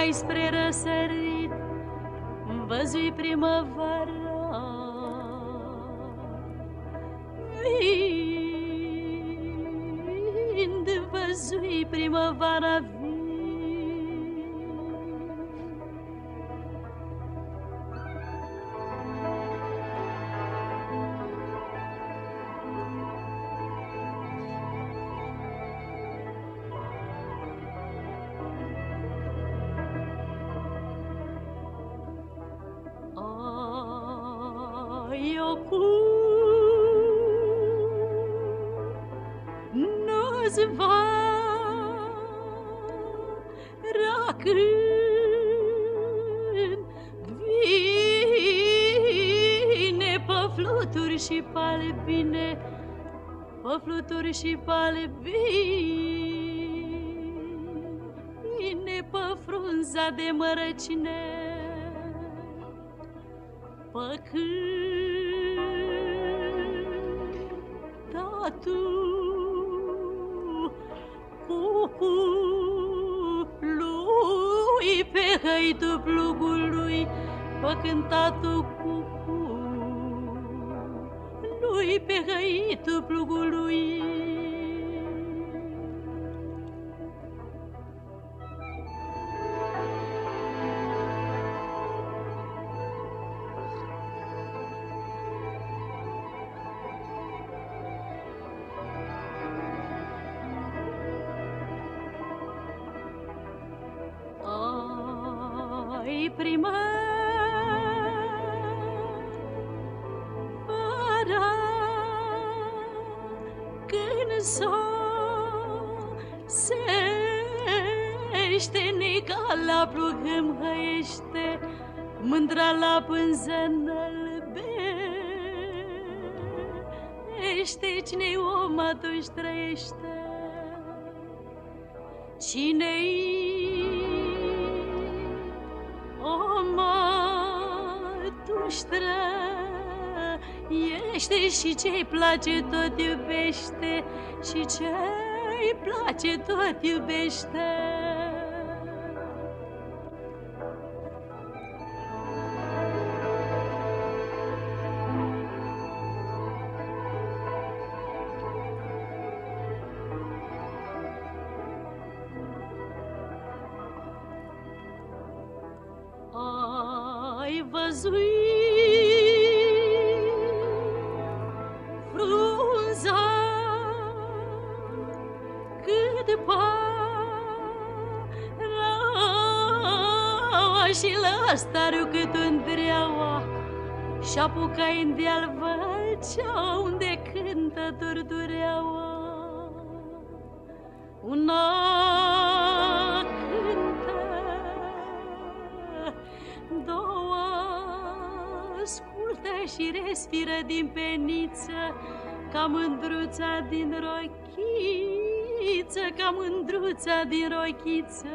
mai spre răsărit, văzui primăvara. Vind, văzui primăvara, vind. Eu cu năzvara când vine pe fluturi și pe albine, pe fluturi și pe albine, pe frunza de mărăcine, pe cântatul cucului, pe hăitul plugului, pe cântatul cucului, pe hăitul plugului. Ai primăvara când sosește, nica la plug îmi hăiește, mândra la pânză înălbește. Cine-i om atunci trăiește, cine-i om atunci trăiește, și ce-i place tot iubește, și ce-i place tot iubește. Ai văzui frunza cât paraua și lăstariu cât îndreaua, și apucai în deal Vălcea unde cântă turdureaua. Una două ascultă și respiră din peniță, ca mândruța din rochiță, ca mândruța din rochiță.